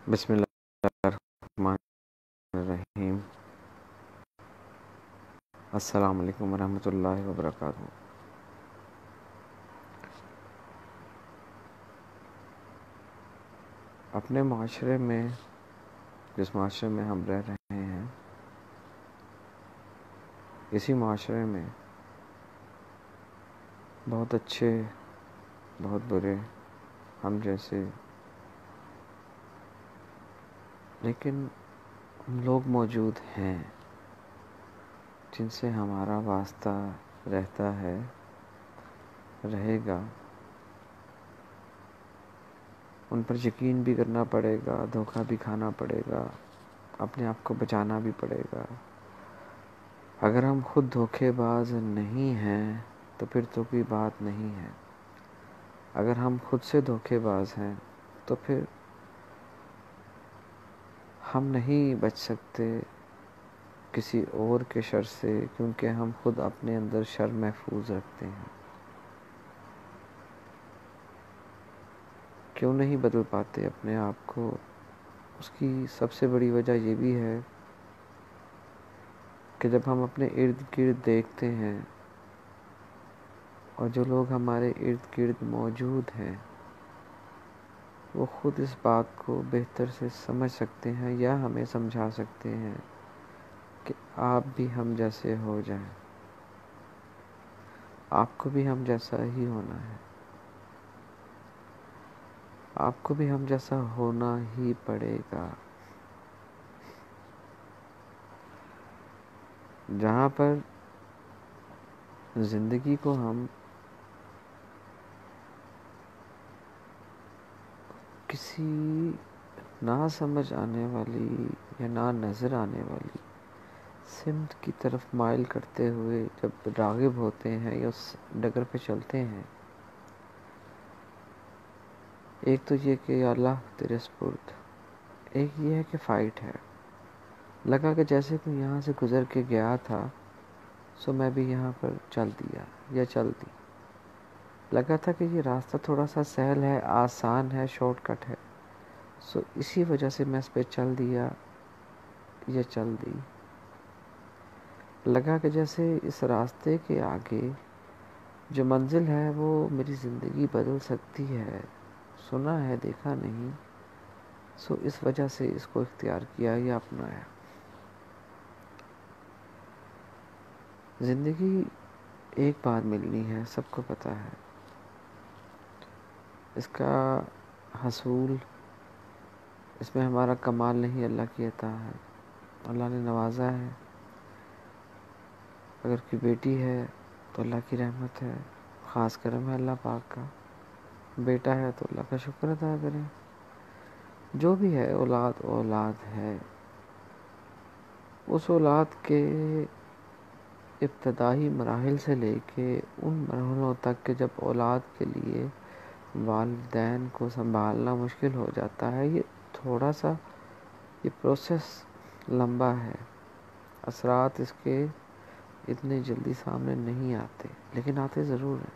بسم اللہ الرحمن الرحیم۔ السلام علیکم ورحمۃ اللہ وبرکاتہ۔ اپنے معاشرے میں، جس معاشرے میں ہم رہ رہے ہیں، اسی معاشرے میں بہت اچھے، بہت برے، ہم جیسے، لیکن لوگ موجود ہیں جن سے ہمارا واسطہ رہتا ہے، رہے گا۔ ان پر یقین بھی کرنا پڑے گا، دھوکہ بھی کھانا پڑے گا، اپنے آپ کو بچانا بھی پڑے گا۔ اگر ہم خود دھوکے باز نہیں ہیں تو پھر تو کوئی بات نہیں ہے۔ اگر ہم خود سے دھوکے باز ہیں تو پھر ہم نہیں بچ سکتے کسی اور کے شر سے، کیونکہ ہم خود اپنے اندر شر محفوظ رکھتے ہیں۔ کیوں نہیں بدل پاتے اپنے آپ کو؟ اس کی سب سے بڑی وجہ یہ بھی ہے کہ جب ہم اپنے ارد گرد دیکھتے ہیں اور جو لوگ ہمارے ارد گرد موجود ہیں وہ خود اس بات کو بہتر سے سمجھ سکتے ہیں یا ہمیں سمجھا سکتے ہیں کہ آپ بھی ہم جیسے ہو جائیں، آپ کو بھی ہم جیسا ہی ہونا ہے، آپ کو بھی ہم جیسا ہونا ہی پڑے گا۔ جہاں پر زندگی کو ہم کسی نہ سمجھ آنے والی یا نہ نظر آنے والی سمت کی طرف مائل کرتے ہوئے جب راغب ہوتے ہیں یا اس ڈگر پہ چلتے ہیں، ایک تو یہ کہ یا اللہ تیرے سپرد، ایک یہ ہے کہ فائٹ ہے۔ لگا کہ جیسے کوئی یہاں سے گزر کے گیا تھا سو میں بھی یہاں پر چل دیا یا چل دی۔ لگا تھا کہ یہ راستہ تھوڑا سا سہل ہے، آسان ہے، شارٹ کٹ ہے، سو اسی وجہ سے میں اس پہ چل دیا یا چل دی۔ لگا کہ جیسے اس راستے کے آگے جو منزل ہے وہ میری زندگی بدل سکتی ہے، سنا ہے دیکھا نہیں، سو اس وجہ سے اس کو اختیار کیا یا اپنایا۔ زندگی ایک بار ملنی ہے، سب کو پتہ ہے۔ اس کا حصول، اس میں ہمارا کمال نہیں، اللہ کی عطا ہے، اللہ نے نوازا ہے۔ اگر کوئی بیٹی ہے تو اللہ کی رحمت ہے، خاص کرم ہے اللہ پاک کا۔ بیٹا ہے تو اللہ کا شکر ادا کریں۔ جو بھی ہے، اولاد اولاد ہے۔ اس اولاد کے ابتدائی مراحل سے لے کے ان مرحلوں تک کہ جب اولاد کے لیے والدین کو سنبھالنا مشکل ہو جاتا ہے، یہ تھوڑا سا یہ پروسیس لمبا ہے۔ اثرات اس کے اتنے جلدی سامنے نہیں آتے، لیکن آتے ضرور ہیں،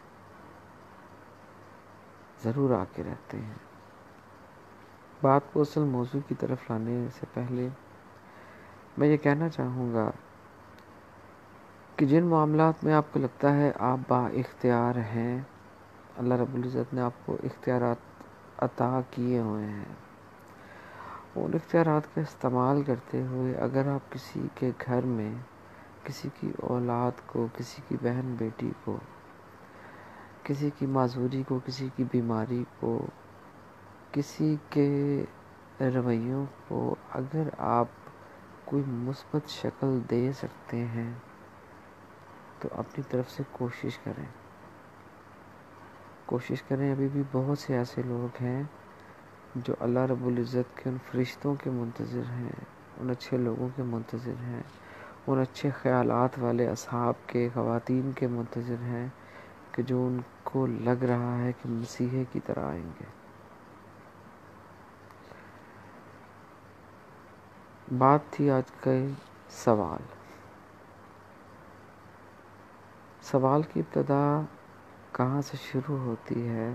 ضرور آ کے رہتے ہیں۔ بات کو اصل موضوع کی طرف لانے سے پہلے میں یہ کہنا چاہوں گا کہ جن معاملات میں آپ کو لگتا ہے آپ با اختیار ہیں، اللہ رب العزت نے آپ کو اختیارات عطا کیے ہوئے ہیں، ان اختیارات کا استعمال کرتے ہوئے اگر آپ کسی کے گھر میں کسی کی اولاد کو، کسی کی بہن بیٹی کو، کسی کی معذوری کو، کسی کی بیماری کو، کسی کے رویوں کو اگر آپ کوئی مثبت شکل دے سکتے ہیں تو اپنی طرف سے کوشش کریں۔ کوشش کریں۔ ابھی بھی بہت سے ایسے لوگ ہیں جو اللہ رب العزت کے ان فرشتوں کے منتظر ہیں، ان اچھے لوگوں کے منتظر ہیں، ان اچھے خیالات والے اصحاب کے، خواتین کے منتظر ہیں کہ جو ان کو لگ رہا ہے کہ مسیحے کی طرح آئیں گے۔ بات تھی آج کے سوال کی ابتدا کہاں سے شروع ہوتی ہے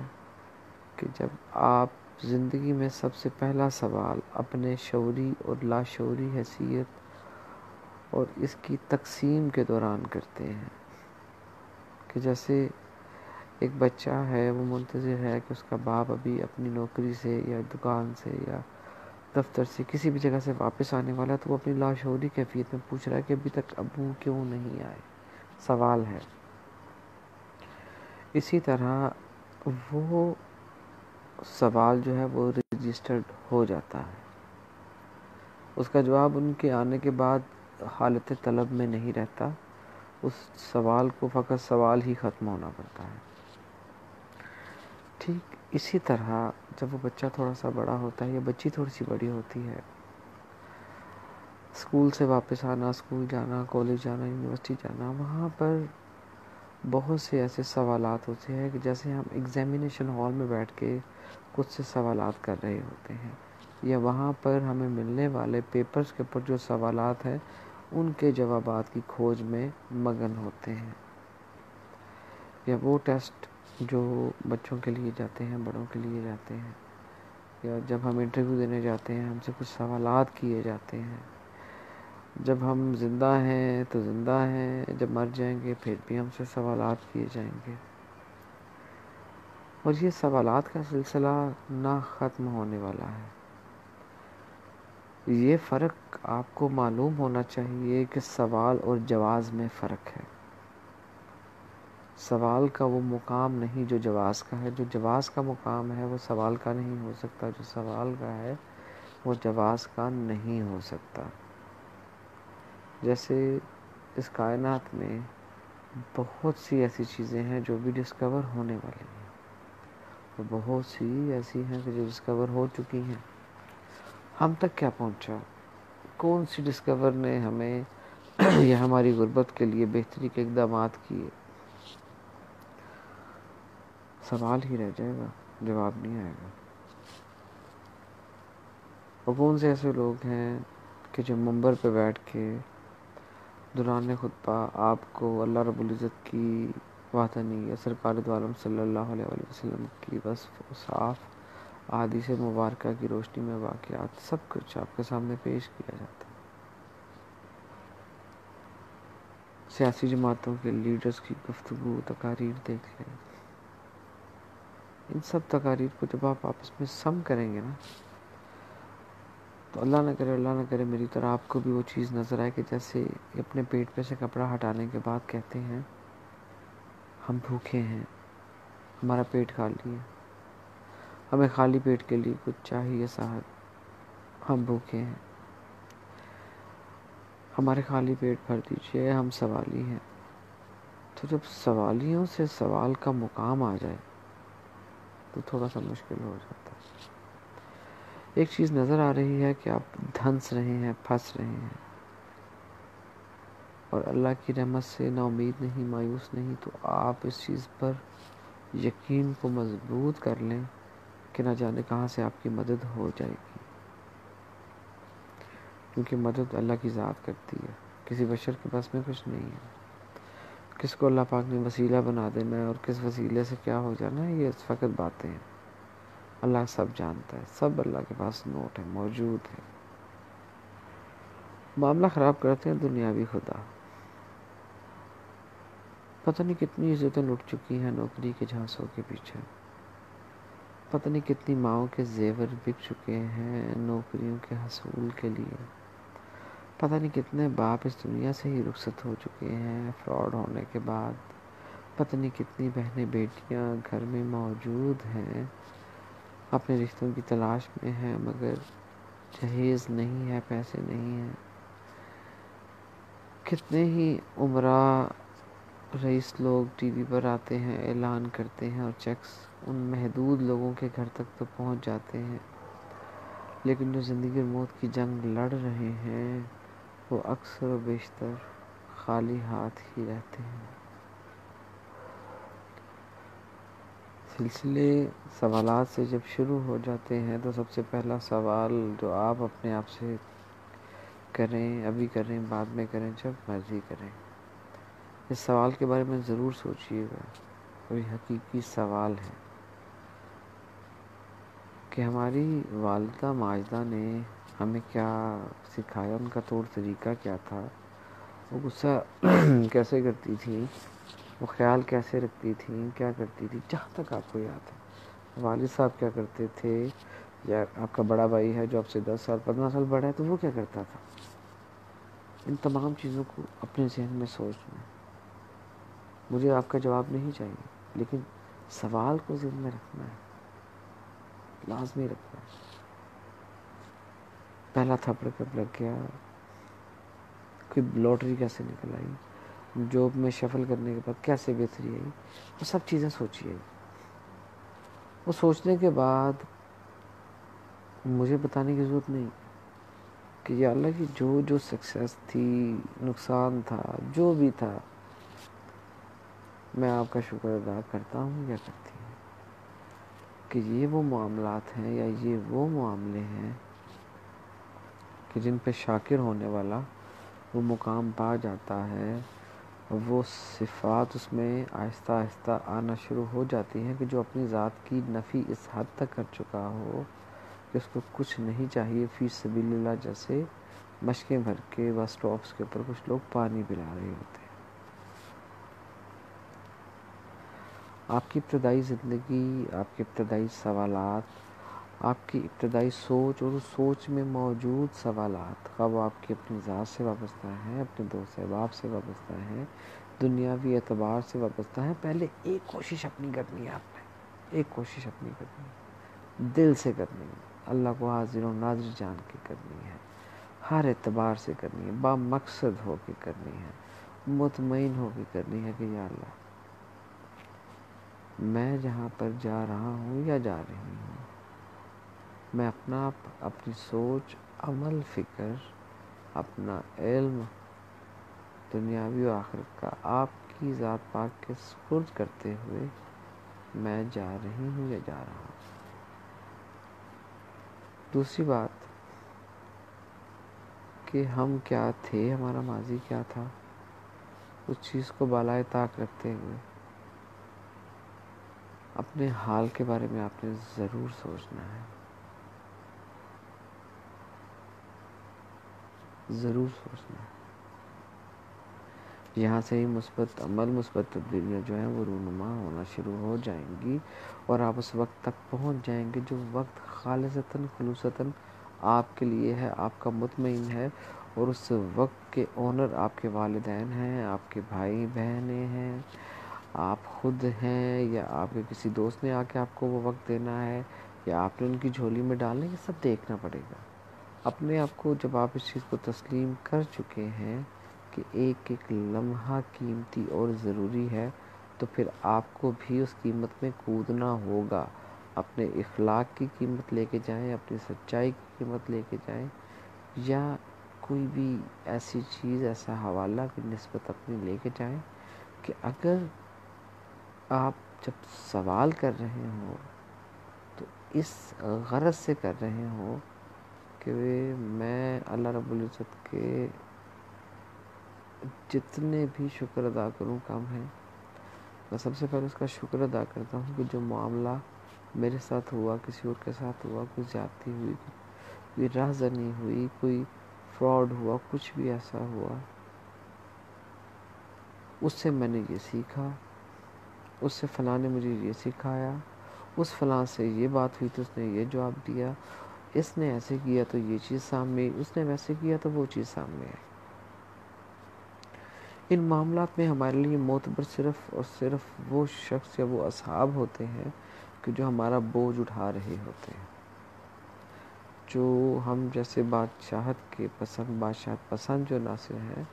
کہ جب آپ زندگی میں سب سے پہلا سوال اپنے شعوری اور لاشعوری حیثیت اور اس کی تقسیم کے دوران کرتے ہیں، کہ جیسے ایک بچہ ہے وہ منتظر ہے کہ اس کا باپ ابھی اپنی نوکری سے یا دکان سے یا دفتر سے کسی بھی جگہ سے واپس آنے والا ہے، تو وہ اپنی لاشعوری کیفیت میں پوچھ رہا ہے کہ ابھی تک ابو کیوں نہیں آئے. سوال ہے. اسی طرح وہ سوال جو ہے وہ رجسٹرڈ ہو جاتا ہے، اس کا جواب ان کے آنے کے بعد حالت طلب میں نہیں رہتا، اس سوال کو فقط سوال ہی ختم ہونا پڑتا ہے. ٹھیک اسی طرح جب وہ بچہ تھوڑا سا بڑا ہوتا ہے یا بچی تھوڑی سی بڑی ہوتی ہے، اسکول سے واپس آنا، اسکول جانا، کالج جانا، یونیورسٹی جانا، وہاں پر بہت سے ایسے سوالات ہوتے ہیں کہ جیسے ہم ایگزامینیشن ہال میں بیٹھ کے کچھ سے سوالات کر رہے ہوتے ہیں، یا وہاں پر ہمیں ملنے والے پیپرز کے اوپر جو سوالات ہیں ان کے جوابات کی کھوج میں مگن ہوتے ہیں، یا وہ ٹیسٹ جو بچوں کے لیے جاتے ہیں، بڑوں کے لیے جاتے ہیں، یا جب ہم انٹرویو دینے جاتے ہیں ہم سے کچھ سوالات کیے جاتے ہیں. جب ہم زندہ ہیں تو زندہ ہیں، جب مر جائیں گے پھر بھی ہم سے سوالات کیے جائیں گے، اور یہ سوالات کا سلسلہ نہ ختم ہونے والا ہے. یہ فرق آپ کو معلوم ہونا چاہیے کہ سوال اور جواز میں فرق ہے. سوال کا وہ مقام نہیں جو جواز کا ہے، جو جواز کا مقام ہے وہ سوال کا نہیں ہو سکتا، جو سوال کا ہے وہ جواز کا نہیں ہو سکتا. جیسے اس کائنات میں بہت سی ایسی چیزیں ہیں جو بھی ڈسکور ہونے والی ہیں، اور بہت سی ایسی ہیں کہ جو ڈسکور ہو چکی ہیں. ہم تک کیا پہنچا؟ کون سی ڈسکور نے ہمیں یا ہماری غربت کے لیے بہتری کے اقدامات کیے؟ سوال ہی رہ جائے گا، جواب نہیں آئے گا. اور کون سے ایسے لوگ ہیں کہ جو منبر پہ بیٹھ کے دوران خطبہ آپ کو اللہ رب العزت کی وحدانی یا سرکار دو عالم صلی اللہ علیہ وآلہ وسلم کی بس صاف احادیث مبارکہ کی روشنی میں واقعات سب کچھ آپ کے سامنے پیش کیا جاتا ہے. سیاسی جماعتوں کے لیڈرز کی گفتگو، تقاریر دیکھ لیں. ان سب تقاریر کو جب آپ آپس میں سم کریں گے نا، تو اللہ نہ کرے میری طرح آپ کو بھی وہ چیز نظر آئے کہ جیسے اپنے پیٹ پہ سے کپڑا ہٹانے کے بعد کہتے ہیں ہم بھوکے ہیں، ہمارا پیٹ خالی ہے، ہمیں خالی پیٹ کے لیے کچھ چاہیے صاحب، ہم بھوکے ہیں، ہمارے خالی پیٹ بھر دیجیے، ہم سوالی ہیں. تو جب سوالیوں سے سوال کا مقام آ جائے تو تھوڑا سا مشکل ہو جاتا ہے. ایک چیز نظر آ رہی ہے کہ آپ دھنس رہے ہیں، پھنس رہے ہیں، اور اللہ کی رحمت سے نا امید نہیں، مایوس نہیں، تو آپ اس چیز پر یقین کو مضبوط کر لیں کہ نہ جانے کہاں سے آپ کی مدد ہو جائے گی، کیونکہ مدد اللہ کی ذات کرتی ہے، کسی بشر کے پاس میں کچھ نہیں ہے. کس کو اللہ پاک نے وسیلہ بنا دینا ہے اور کس وسیلے سے کیا ہو جانا ہے، یہ اس وقت باتیں ہیں. اللہ سب جانتا ہے، سب اللہ کے پاس نوٹ ہے، موجود ہے. معاملہ خراب کرتے ہیں دنیاوی خدا. پتہ نہیں کتنی عزتیں لٹ چکی ہیں نوکری کے جھانسوں کے پیچھے، پتہ نہیں کتنی ماؤں کے زیور بک چکے ہیں نوکریوں کے حصول کے لیے، پتہ نہیں کتنے باپ اس دنیا سے ہی رخصت ہو چکے ہیں فراڈ ہونے کے بعد، پتہ نہیں کتنی بہنیں بیٹیاں گھر میں موجود ہیں اپنے رشتوں کی تلاش میں ہیں، مگر جہیز نہیں ہے، پیسے نہیں ہیں. کتنے ہی عمرہ رئیس لوگ ٹی وی پر آتے ہیں، اعلان کرتے ہیں، اور چیکس ان محدود لوگوں کے گھر تک تو پہنچ جاتے ہیں، لیکن جو زندگی اور موت کی جنگ لڑ رہے ہیں وہ اکثر و بیشتر خالی ہاتھ ہی رہتے ہیں. سلسلے سوالات سے جب شروع ہو جاتے ہیں تو سب سے پہلا سوال جو آپ اپنے آپ سے کریں، ابھی کریں، بعد میں کریں، جب مرضی کریں، اس سوال کے بارے میں ضرور سوچئے گا. کوئی حقیقی سوال ہے کہ ہماری والدہ ماجدہ نے ہمیں کیا سکھایا، ان کا طور طریقہ کیا تھا، وہ غصہ کیسے کرتی تھی، وہ خیال کیسے رکھتی تھیں، کیا کرتی تھی، جہاں تک آپ کو یاد ہے والد صاحب کیا کرتے تھے، یا آپ کا بڑا بھائی ہے جو آپ سے 10 سال 15 سال بڑا ہے تو وہ کیا کرتا تھا، ان تمام چیزوں کو اپنے ذہن میں سوچنا ہے۔ مجھے آپ کا جواب نہیں چاہیے، لیکن سوال کو ذہن میں رکھنا ہے، لازمی رکھنا ہے۔ پہلا تھپڑ کب لگ گیا، کوئی لاٹری کیسے نکل آئی، جاب میں شفل کرنے کے بعد کیسے بہتری آئی، وہ سب چیزیں سوچیے۔ وہ سوچنے کے بعد مجھے بتانے کی ضرورت نہیں کہ یا اللہ کی جو سکسیس تھی، نقصان تھا، جو بھی تھا، میں آپ کا شکر ادا کرتا ہوں یا کرتی ہوں کہ یہ وہ معاملات ہیں یا یہ وہ معاملے ہیں کہ جن پہ شاکر ہونے والا وہ مقام پا جاتا ہے، وہ صفات اس میں آہستہ آہستہ آنا شروع ہو جاتی ہیں کہ جو اپنی ذات کی نفی اس حد تک کر چکا ہو کہ اس کو کچھ نہیں چاہیے، فی سبیل اللہ جیسے مشقیں بھر کے بس سٹاپس کے اوپر کچھ لوگ پانی پلا رہے ہوتے ہیں۔ آپ کی ابتدائی زندگی، آپ کے ابتدائی سوالات، آپ کی ابتدائی سوچ اور اس سوچ میں موجود سوالات، خواہ وہ آپ کی اپنی ذات سے وابستہ ہیں، اپنے دوست احباب سے وابستہ ہیں، دنیاوی اعتبار سے وابستہ ہیں، پہلے ایک کوشش اپنی کرنی ہے، آپ نے ایک کوشش اپنی کرنی ہے، دل سے کرنی ہے، اللہ کو حاضر و ناظر جان کے کرنی ہے، ہر اعتبار سے کرنی ہے، با مقصد ہو کے کرنی ہے، مطمئن ہو کے کرنی ہے کہ یا اللہ میں جہاں پر جا رہا ہوں یا جا رہی ہوں، میں اپنی سوچ، عمل، فکر، اپنا علم دنیاوی و آخرت کا آپ کی ذات پاک کے سپرد کرتے ہوئے میں جا رہی ہوں یا جا رہا ہوں۔ دوسری بات کہ ہم کیا تھے، ہمارا ماضی کیا تھا، اس چیز کو بالائے طاق رکھتے ہوئے اپنے حال کے بارے میں آپ نے ضرور سوچنا ہے، ضرور سوچنا ہے۔ یہاں سے ہی مثبت عمل، مثبت تبدیلیاں جو ہیں وہ رونما ہونا شروع ہو جائیں گی، اور آپ اس وقت تک پہنچ جائیں گے جو وقت خالصتاً خلوصتاً آپ کے لیے ہے، آپ کا مطمئن ہے، اور اس وقت کے اونر آپ کے والدین ہیں، آپ کے بھائی بہنیں ہیں، آپ خود ہیں، یا آپ کے کسی دوست نے آ کے آپ کو وہ وقت دینا ہے، یا آپ نے ان کی جھولی میں ڈالنا ہے، یہ سب دیکھنا پڑے گا۔ اپنے آپ کو جب آپ اس چیز کو تسلیم کر چکے ہیں کہ ایک ایک لمحہ قیمتی اور ضروری ہے، تو پھر آپ کو بھی اس قیمت میں کودنا ہوگا۔ اپنے اخلاق کی قیمت لے کے جائیں، اپنی سچائی کی قیمت لے کے جائیں، یا کوئی بھی ایسی چیز، ایسا حوالہ، کوئی نسبت اپنی لے کے جائیں کہ اگر آپ جب سوال کر رہے ہوں تو اس غرض سے کر رہے ہوں کہ میں اللہ رب العزت کے جتنے بھی شکر ادا کروں کم ہے۔ میں سب سے پہلے اس کا شکر ادا کرتا ہوں کہ جو معاملہ میرے ساتھ ہوا، کسی اور کے ساتھ ہوا، کوئی زیادتی ہوئی، کوئی رہزنی ہوئی، کوئی فراڈ ہوا، کچھ بھی ایسا ہوا، اس سے میں نے یہ سیکھا، اس سے فلاں نے مجھے یہ سکھایا، اس فلاں سے یہ بات ہوئی تو اس نے یہ جواب دیا، اس نے ایسے کیا تو یہ چیز سامنے آئی، اس نے ویسے کیا تو وہ چیز سامنے آئی۔ ان معاملات میں ہمارے لیے معتبر صرف اور صرف وہ شخص یا وہ اصحاب ہوتے ہیں کہ جو ہمارا بوجھ اٹھا رہے ہوتے ہیں، جو ہم جیسے بادشاہت کے پسند، بادشاہت پسند جو ناصر ہیں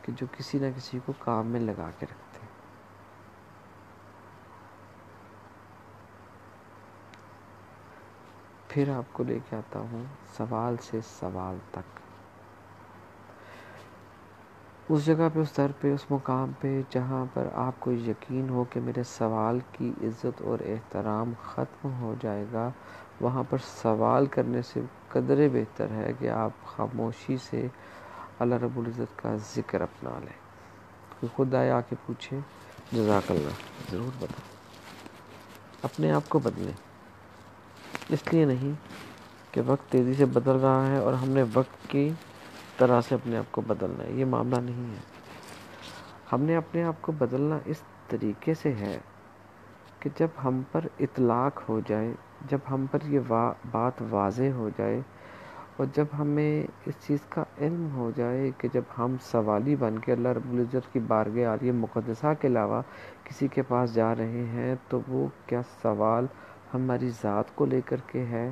کہ جو کسی نہ کسی کو کام میں لگا کے رکھتے ہیں۔ پھر آپ کو لے کے آتا ہوں سوال سے سوال تک، اس جگہ پہ، اس در پہ، اس مقام پہ جہاں پر آپ کو یقین ہو کہ میرے سوال کی عزت اور احترام ختم ہو جائے گا، وہاں پر سوال کرنے سے قدرے بہتر ہے کہ آپ خاموشی سے اللہ رب العزت کا ذکر اپنا لیں۔ کوئی خود آئے آ کے پوچھے جزاک اللہ، ضرور بتائیں، اپنے آپ کو بدلیں۔ اس لیے نہیں کہ وقت تیزی سے بدل رہا ہے اور ہم نے وقت کی طرح سے اپنے آپ کو بدلنا ہے. یہ معاملہ نہیں ہے. ہم نے اپنے آپ کو بدلنا اس طریقے سے ہے کہ جب ہم پر اطلاق ہو جائے، جب ہم پر یہ بات واضح ہو جائے، اور جب ہمیں اس چیز کا علم ہو جائے کہ جب ہم سوالی بن کے اللہ رب العزت کی بارگاہ عالیہ مقدسہ کے علاوہ کسی کے پاس جا رہے ہیں، تو وہ کیا سوال ہماری ذات کو لے کر کے ہے،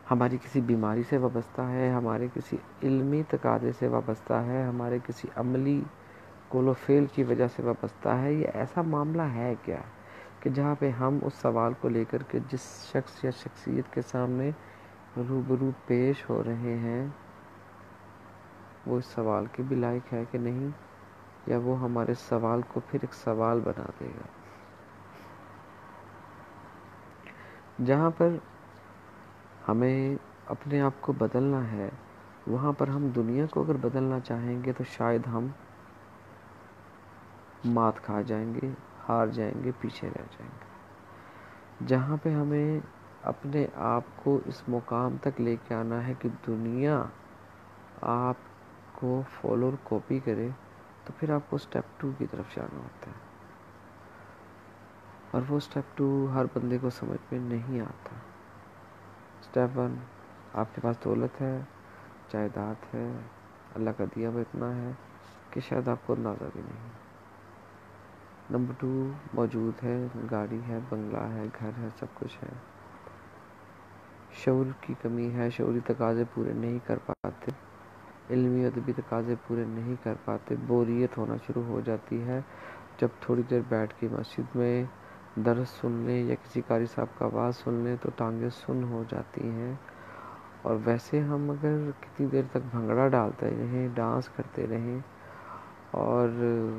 ہماری کسی بیماری سے وابستہ ہے، ہمارے کسی علمی تقاضے سے وابستہ ہے، ہمارے کسی عملی قول و فعل کی وجہ سے وابستہ ہے. یہ ایسا معاملہ ہے کیا کہ جہاں پہ ہم اس سوال کو لے کر کے جس شخص یا شخصیت کے سامنے روبرو پیش ہو رہے ہیں، وہ اس سوال کے بھی لائق ہے کہ نہیں، یا وہ ہمارے سوال کو پھر ایک سوال بنا دے گا. جہاں پر ہمیں اپنے آپ کو بدلنا ہے، وہاں پر ہم دنیا کو اگر بدلنا چاہیں گے تو شاید ہم مات کھا جائیں گے، ہار جائیں گے، پیچھے رہ جائیں گے. جہاں پہ ہمیں اپنے آپ کو اس مقام تک لے کے آنا ہے کہ دنیا آپ کو فالو اور کاپی کرے، تو پھر آپ کو سٹیپ 2 کی طرف جانا ہوتا ہے. اور وہ سٹیپ 2 ہر بندے کو سمجھ میں نہیں آتا. سٹیپ 1، آپ کے پاس دولت ہے، جائیداد ہے، اللہ کا دیا ہوا اتنا ہے کہ شاید آپ کو اندازہ بھی نہیں. نمبر 2 موجود ہے، گاڑی ہے، بنگلہ ہے، گھر ہے، سب کچھ ہے. شعور کی کمی ہے، شعوری تقاضے پورے نہیں کر پاتے، علمی ادبی تقاضے پورے نہیں کر پاتے. بوریت ہونا شروع ہو جاتی ہے جب تھوڑی دیر بیٹھ کے مسجد میں درس سن لیں یا کسی قاری صاحب کا آواز سن لیں تو ٹانگیں سن ہو جاتی ہیں. اور ویسے ہم اگر کتنی دیر تک بھنگڑا ڈالتے رہیں، ڈانس کرتے رہیں اور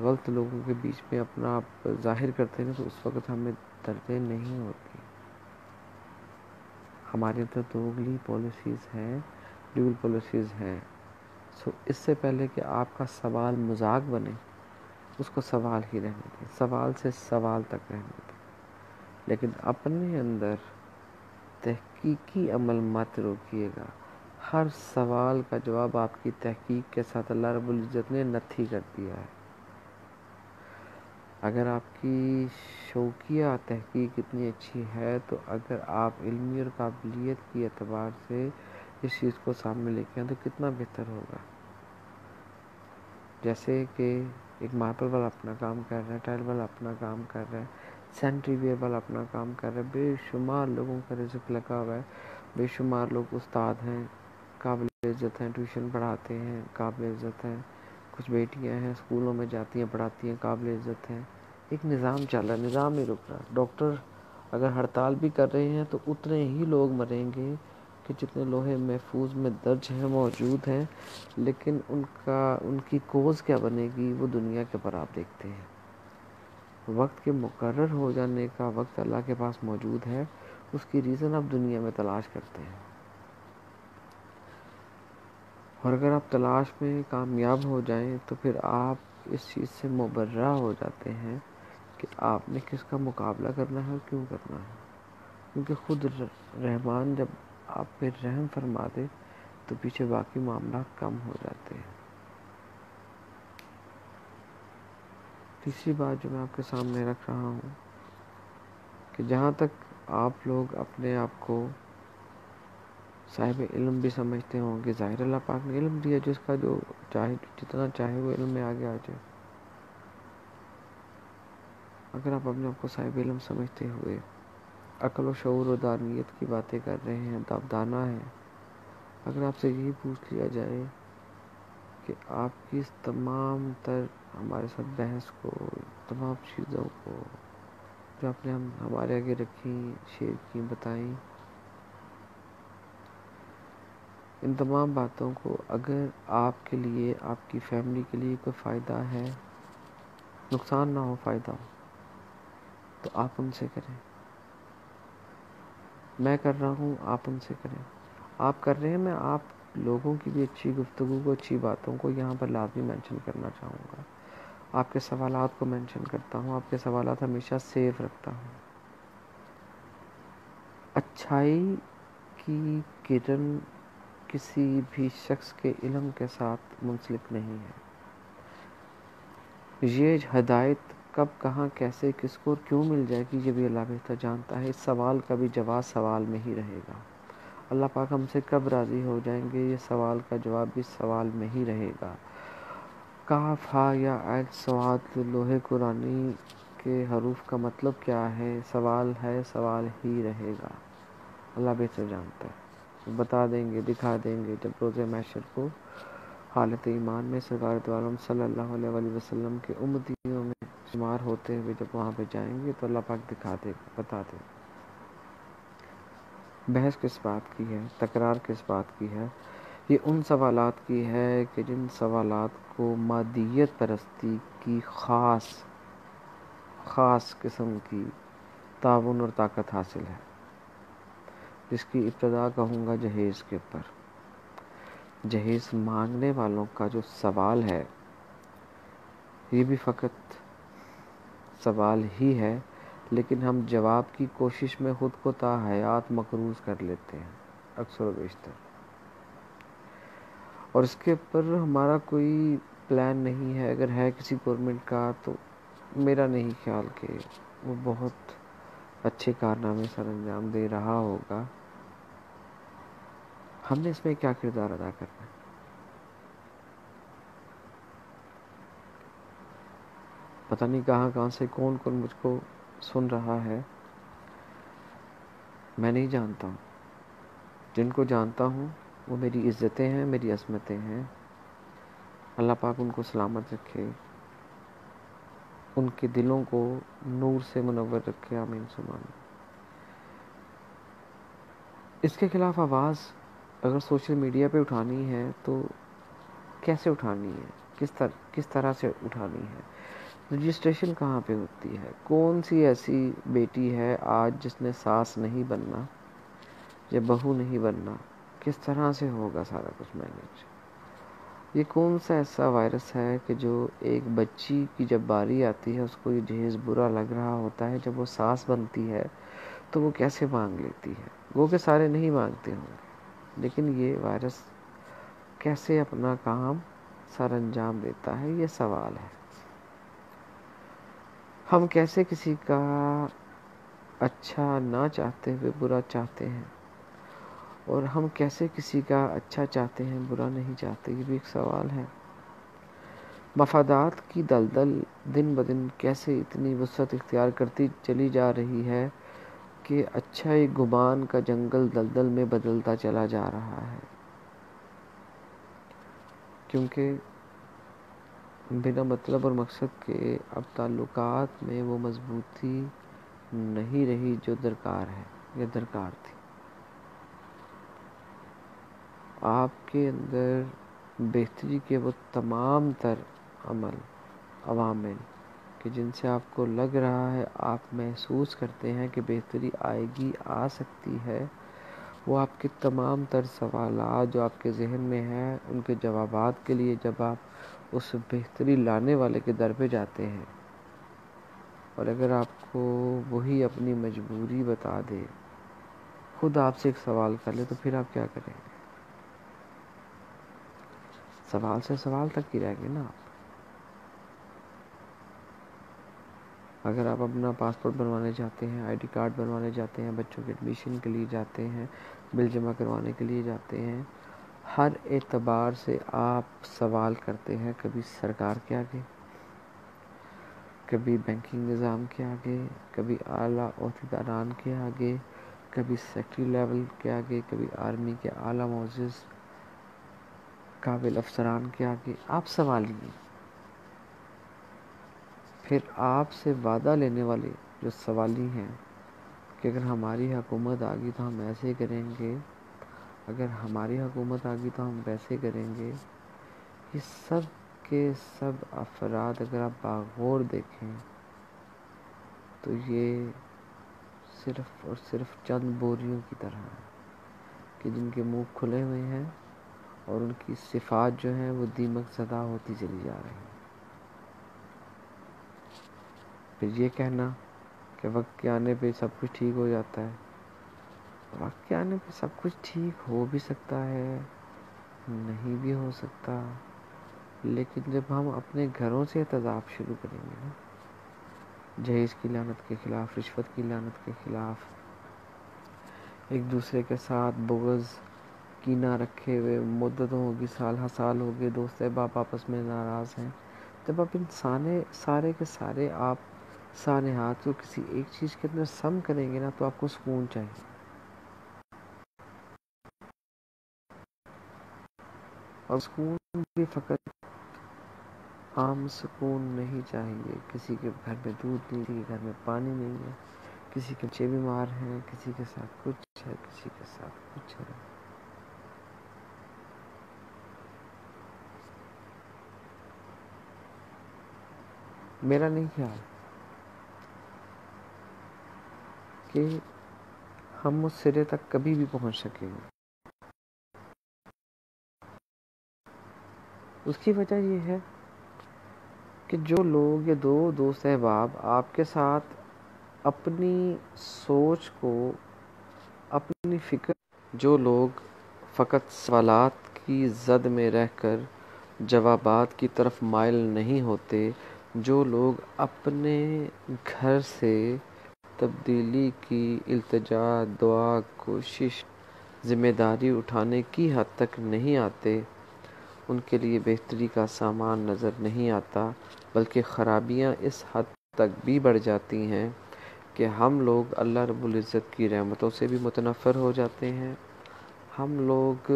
غلط لوگوں کے بیچ میں اپنا آپ ظاہر کرتے ہیں، تو اس وقت ہمیں دردیں نہیں ہوتی. ہمارے اندر دوگلی پالیسیز ہیں، ڈیول پالیسیز ہیں. اس سے پہلے کہ آپ کا سوال مذاق بنے، اس کو سوال ہی رہنے دیں، سوال سے سوال تک رہنے دیں. لیکن اپنے اندر تحقیقی عمل مت روکیے گا. ہر سوال کا جواب آپ کی تحقیق کے ساتھ اللہ رب العزت نے نتھی کر دیا ہے. اگر آپ کی شوقیہ تحقیق اتنی اچھی ہے تو اگر آپ علمی اور قابلیت کی اعتبار سے اس چیز کو سامنے لے کے آئیں تو کتنا بہتر ہوگا. جیسے کہ ایک ماربل والا اپنا کام کر رہا ہے، ٹائل والا اپنا کام کر رہا ہے، سینٹری ویئر والا اپنا کام کر رہا ہے. بے شمار لوگوں کا رزق لگا ہوا ہے، بے شمار لوگ استاد ہیں، قابل عزت ہیں، ٹیوشن پڑھاتے ہیں، قابل عزت ہیں. کچھ بیٹیاں ہیں اسکولوں میں جاتی ہیں، پڑھاتی ہیں، قابل عزت ہیں. ایک نظام چل رہا ہے، نظام نہیں رک رہا. ڈاکٹر اگر ہڑتال بھی کر رہے ہیں تو اتنے ہی لوگ مریں گے کہ جتنے لوہے محفوظ میں درج ہیں، موجود ہیں. لیکن ان کی کوز کیا بنے گی، وہ دنیا کے پر آپ دیکھتے ہیں. وقت کے مقرر ہو جانے کا وقت اللہ کے پاس موجود ہے، اس کی ریزن آپ دنیا میں تلاش کرتے ہیں. اور اگر آپ تلاش میں کامیاب ہو جائیں تو پھر آپ اس چیز سے مبرہ ہو جاتے ہیں کہ آپ نے کس کا مقابلہ کرنا ہے اور کیوں کرنا ہے. کیونکہ خود رحمان جب آپ پہ رحم فرما دے تو پیچھے باقی معاملات کم ہو جاتے ہیں. تیسری بات جو میں آپ کے سامنے رکھ رہا ہوں کہ جہاں تک آپ لوگ اپنے آپ کو صاحب علم بھی سمجھتے ہوں گے، ظاہر اللہ پاک نے علم دیا، جس کا جو چاہے جتنا چاہے وہ علم میں آگے آ جائے. اگر آپ اپنے آپ کو صاحب علم سمجھتے ہوئے عقل و شعور و دانیت کی باتیں کر رہے ہیں تو آپ دانا ہیں. اگر آپ سے یہی پوچھ لیا جائے کہ آپ کی اس تمام تر ہمارے ساتھ بحث کو، تمام چیزوں کو جو آپ نے ہمارے آگے رکھیں، شیئر کی، بتائیں، ان تمام باتوں کو اگر آپ کے لیے، آپ کی فیملی کے لیے کوئی فائدہ ہے، نقصان نہ ہو، فائدہ ہو، تو آپ ان سے کریں. میں کر رہا ہوں، آپ ان سے کریں. آپ کر رہے ہیں، میں آپ لوگوں کی بھی اچھی گفتگو کو، اچھی باتوں کو یہاں پر لازمی مینشن کرنا چاہوں گا. آپ کے سوالات کو مینشن کرتا ہوں، آپ کے سوالات ہمیشہ سیو رکھتا ہوں. اچھائی کی کرن کسی بھی شخص کے علم کے ساتھ منسلک نہیں ہے. یہ ہدایت کب کہاں کیسے کس کو کیوں مل جائے گی یہ بھی اللہ بہتر جانتا ہے. اس سوال کا بھی جواب سوال میں ہی رہے گا. اللہ پاک ہم سے کب راضی ہو جائیں گے یہ سوال کا جواب بھی سوال میں ہی رہے گا. کاف ہا یا عین صاد لوح قرآنی کے حروف کا مطلب کیا ہے؟ سوال ہے، سوال ہی رہے گا. اللہ بہتر جانتا ہے. بتا دیں گے، دکھا دیں گے جب روز محشر کو حالت ایمان میں سرکار دو عالم صلی اللہ علیہ وآلہ وسلم کے امتیوں میں شمار ہوتے ہوئے جب وہاں پہ جائیں گے تو اللہ پاک دکھا دے گا، بتا دے گا. بحث کس بات کی ہے، تکرار کس بات کی ہے؟ یہ ان سوالات کی ہے کہ جن سوالات کو مادیت پرستی کی خاص قسم کی تعاون اور طاقت حاصل ہے، جس کی ابتدا کہوں گا جہیز کے اوپر. جہیز مانگنے والوں کا جو سوال ہے یہ بھی فقط سوال ہی ہے، لیکن ہم جواب کی کوشش میں خود کو تا حیات مقروض کر لیتے ہیں اکثر و بیشتر. اور اس کے اوپر ہمارا کوئی پلان نہیں ہے. اگر ہے کسی گورنمنٹ کا تو میرا نہیں خیال کہ وہ بہت اچھے کارنامے سر انجام دے رہا ہوگا. ہم نے اس میں کیا کردار ادا کرنا ہے؟ پتہ نہیں کہاں سے کون مجھ کو سن رہا ہے. میں نہیں جانتا ہوں. جن کو جانتا ہوں وہ میری عزتیں ہیں، میری عصمتیں ہیں. اللہ پاک ان کو سلامت رکھے، ان کے دلوں کو نور سے منور رکھے. آمین ثم آمین. اس کے خلاف آواز اگر سوشل میڈیا پہ اٹھانی ہے تو کیسے اٹھانی ہے، کس طرح سے اٹھانی ہے؟ رجسٹریشن کہاں پہ ہوتی ہے؟ کون سی ایسی بیٹی ہے آج جس نے ساس نہیں بننا یا بہو نہیں بننا؟ کس طرح سے ہوگا سارا کچھ مینیج؟ یہ کون سا ایسا وائرس ہے کہ جو ایک بچی کی جب باری آتی ہے اس کو یہ جہیز برا لگ رہا ہوتا ہے، جب وہ ساس بنتی ہے تو وہ کیسے مانگ لیتی ہے؟ وہ کہ سارے نہیں مانگتے ہوں گے، لیکن یہ وائرس کیسے اپنا کام سر انجام دیتا ہے یہ سوال ہے. ہم کیسے کسی کا اچھا نہ چاہتے ہوئے برا چاہتے ہیں، اور ہم کیسے کسی کا اچھا چاہتے ہیں برا نہیں چاہتے؟ یہ بھی ایک سوال ہے. مفادات کی دلدل دن بدن کیسے اتنی وسعت اختیار کرتی چلی جا رہی ہے کہ اچھائی گمان کا جنگل دلدل میں بدلتا چلا جا رہا ہے. کیونکہ بنا مطلب اور مقصد کے اب تعلقات میں وہ مضبوطی نہیں رہی جو درکار ہے یا درکار تھی. آپ کے اندر بہتری کے وہ تمام تر عوامل کہ جن سے آپ کو لگ رہا ہے، آپ محسوس کرتے ہیں کہ بہتری آئے گی، آ سکتی ہے، وہ آپ کے تمام تر سوالات جو آپ کے ذہن میں ہیں ان کے جوابات کے لیے جب آپ اس بہتری لانے والے کے در پہ جاتے ہیں، اور اگر آپ کو وہی اپنی مجبوری بتا دے، خود آپ سے ایک سوال کر لے، تو پھر آپ کیا کریں گے؟ سوال سے سوال تک ہی رہ گئے نا آپ. اگر آپ اپنا پاسپورٹ بنوانے جاتے ہیں، آئی ڈی کارڈ بنوانے جاتے ہیں، بچوں کے ایڈمیشن کے لیے جاتے ہیں، بل جمع کروانے کے لیے جاتے ہیں، ہر اعتبار سے آپ سوال کرتے ہیں. کبھی سرکار کے آگے، کبھی بینکنگ نظام کے آگے، کبھی اعلیٰ عہدیداران کے آگے، کبھی سیکٹری لیول کے آگے، کبھی آرمی کے اعلیٰ معزز قابل افسران کے آگے آپ سوالیے. پھر آپ سے وعدہ لینے والے جو سوالی ہیں کہ اگر ہماری حکومت آ گئی تو ہم ایسے کریں گے، اگر ہماری حکومت آ گئی تو ہم ویسے کریں گے. یہ سب کے سب افراد اگر آپ باغور دیکھیں تو یہ صرف اور صرف چند بوریوں کی طرح ہیں کہ جن کے منہ کھلے ہوئے ہیں اور ان کی صفات جو ہیں وہ دیمک زدہ ہوتی چلی جا رہی ہیں. پھر یہ کہنا کہ وقت کے آنے پہ سب کچھ ٹھیک ہو جاتا ہے، وقت کے آنے پہ سب کچھ ٹھیک ہو بھی سکتا ہے، نہیں بھی ہو سکتا، لیکن جب ہم اپنے گھروں سے احتجاج شروع کریں گے نا، جہیز کی لعنت کے خلاف، رشوت کی لعنت کے خلاف، ایک دوسرے کے ساتھ بغض کینہ رکھے ہوئے، مدتوں ہوگی، سال ہر سال ہو گئے، دوست احباب آپس میں ناراض ہیں، جب آپ سارے کے سارے آپ سانحات کو کسی ایک چیز کے اندر سم کریں گے نا، تو آپ کو سکون چاہیے. اور سکون بھی فقط عام سکون نہیں چاہیے. کسی کے گھر میں دودھ نہیں، کسی کے گھر میں پانی نہیں ہے، کسی کے بچے بیمار ہیں، کسی کے ساتھ کچھ ہے، کسی کے ساتھ کچھ ہے. میرا نہیں خیال کہ ہم اس سرے تک کبھی بھی پہنچ سکیں گے. اس کی وجہ یہ ہے کہ جو لوگ یا دو دوست احباب آپ کے ساتھ اپنی سوچ کو، اپنی فکر، جو لوگ فقط سوالات کی زد میں رہ کر جوابات کی طرف مائل نہیں ہوتے، جو لوگ اپنے گھر سے تبدیلی کی التجا، دعا، کوشش، ذمہ داری اٹھانے کی حد تک نہیں آتے، ان کے لیے بہتری کا سامان نظر نہیں آتا، بلکہ خرابیاں اس حد تک بھی بڑھ جاتی ہیں کہ ہم لوگ اللہ رب العزت کی رحمتوں سے بھی متنفر ہو جاتے ہیں، ہم لوگ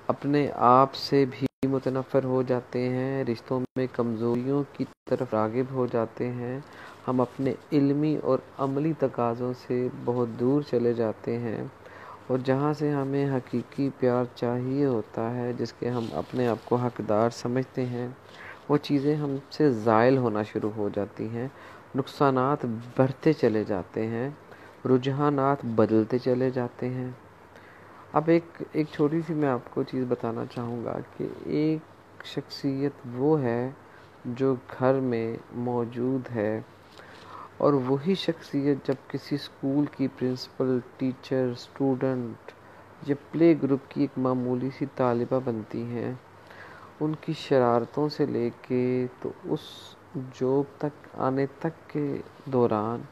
اپنے آپ سے بھی متنفر ہو جاتے ہیں، رشتوں میں کمزوریوں کی طرف راغب ہو جاتے ہیں، ہم اپنے علمی اور عملی تقاضوں سے بہت دور چلے جاتے ہیں، اور جہاں سے ہمیں حقیقی پیار چاہیے ہوتا ہے، جس کے ہم اپنے آپ کو حقدار سمجھتے ہیں، وہ چیزیں ہم سے زائل ہونا شروع ہو جاتی ہیں، نقصانات بڑھتے چلے جاتے ہیں، رجحانات بدلتے چلے جاتے ہیں. اب ایک چھوٹی سی میں آپ کو چیز بتانا چاہوں گا کہ ایک شخصیت وہ ہے جو گھر میں موجود ہے، اور وہی شخصیت جب کسی اسکول کی پرنسپل، ٹیچر، اسٹوڈنٹ یا پلے گروپ کی ایک معمولی سی طالبہ بنتی ہیں، ان کی شرارتوں سے لے کے تو اس جاب تک آنے تک کے دوران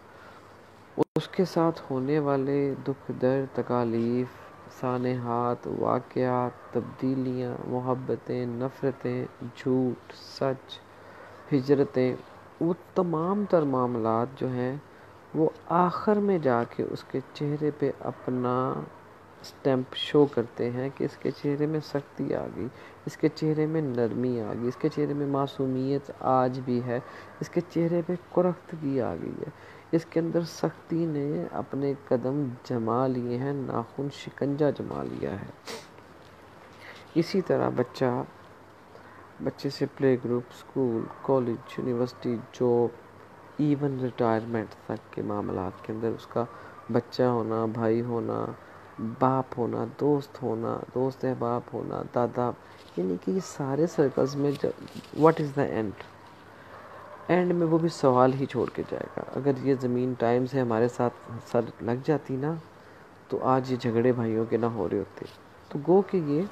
اس کے ساتھ ہونے والے دکھ، درد، تکالیف، سانحات، واقعات، تبدیلیاں، محبتیں، نفرتیں، جھوٹ، سچ، ہجرتیں، وہ تمام تر معاملات جو ہیں وہ آخر میں جا کے اس کے چہرے پہ اپنا سٹیمپ شو کرتے ہیں کہ اس کے چہرے میں سختی آ گئی، اس کے چہرے میں نرمی آ گئی، اس کے چہرے میں معصومیت آج بھی ہے، اس کے چہرے پہ کرختگی آ گئی ہے، اس کے اندر سختی نے اپنے قدم جما لیے ہیں، ناخن شکنجہ جما لیا ہے. اسی طرح بچے سے play group, school, college, university, job, even retirement تک کے معاملات کے اندر اس کا بچہ ہونا، بھائی ہونا، باپ ہونا، دوست احباب ہونا، دادا، یعنی کہ یہ سارے سرکلز میں واٹ از دا اینڈ میں وہ بھی سوال ہی چھوڑ کے جائے گا. اگر یہ زمین ٹائم سے ہمارے ساتھ سر لگ جاتی نا، تو آج یہ جھگڑے بھائیوں کے نہ ہو رہے ہوتے. تو گو کہ یہ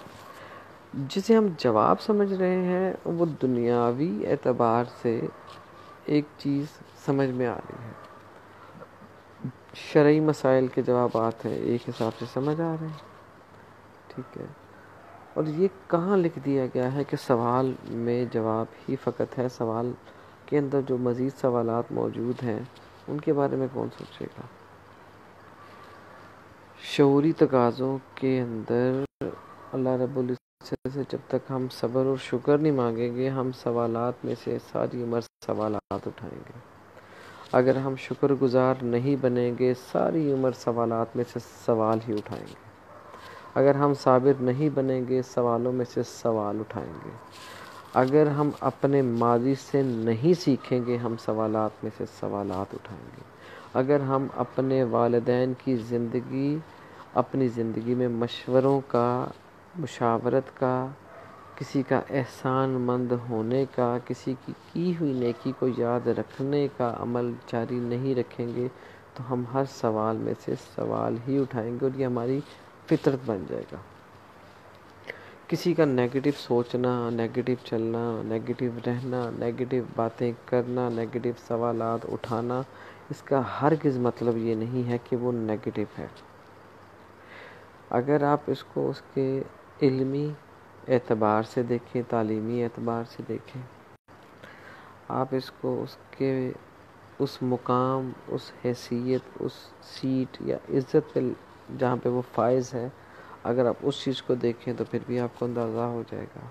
جسے ہم جواب سمجھ رہے ہیں، وہ دنیاوی اعتبار سے ایک چیز سمجھ میں آ رہی ہے، شرعی مسائل کے جوابات ہیں، ایک حساب سے سمجھ آ رہے ہیں، ٹھیک ہے. اور یہ کہاں لکھ دیا گیا ہے کہ سوال میں جواب ہی فقط ہے؟ سوال کے اندر جو مزید سوالات موجود ہیں ان کے بارے میں کون سوچے گا؟ شعوری تقاضوں کے اندر اللہ رب العزت سے جب تک ہم صبر اور شکر نہیں مانگیں گے، ہم سوالات میں سے ساری عمر سوالات اٹھائیں گے. اگر ہم شکر گزار نہیں بنیں گے، ساری عمر سوالات میں سے سوال ہی اٹھائیں گے. اگر ہم صابر نہیں بنیں گے، سوالوں میں سے سوال اٹھائیں گے. اگر ہم اپنے ماضی سے نہیں سیکھیں گے، ہم سوالات میں سے سوالات اٹھائیں گے. اگر ہم اپنے والدین کی اپنی زندگی میں مشوروں کا، مشاورت کا، کسی کا احسان مند ہونے کا، کسی کی ہوئی نیکی کو یاد رکھنے کا عمل جاری نہیں رکھیں گے، تو ہم ہر سوال میں سے سوال ہی اٹھائیں گے اور یہ ہماری فطرت بن جائے گا. کسی کا نیگیٹو سوچنا، نیگیٹو چلنا، نیگیٹو رہنا، نیگیٹو باتیں کرنا، نیگیٹو سوالات اٹھانا، اس کا ہرگز مطلب یہ نہیں ہے کہ وہ نیگیٹو ہے. اگر آپ اس کو اس کے علمی اعتبار سے دیکھیں، تعلیمی اعتبار سے دیکھیں، آپ اس کو اس کے اس مقام، اس حیثیت، اس سیٹ یا عزت پہ جہاں پہ وہ فائز ہے، اگر آپ اس چیز کو دیکھیں تو پھر بھی آپ کو اندازہ ہو جائے گا.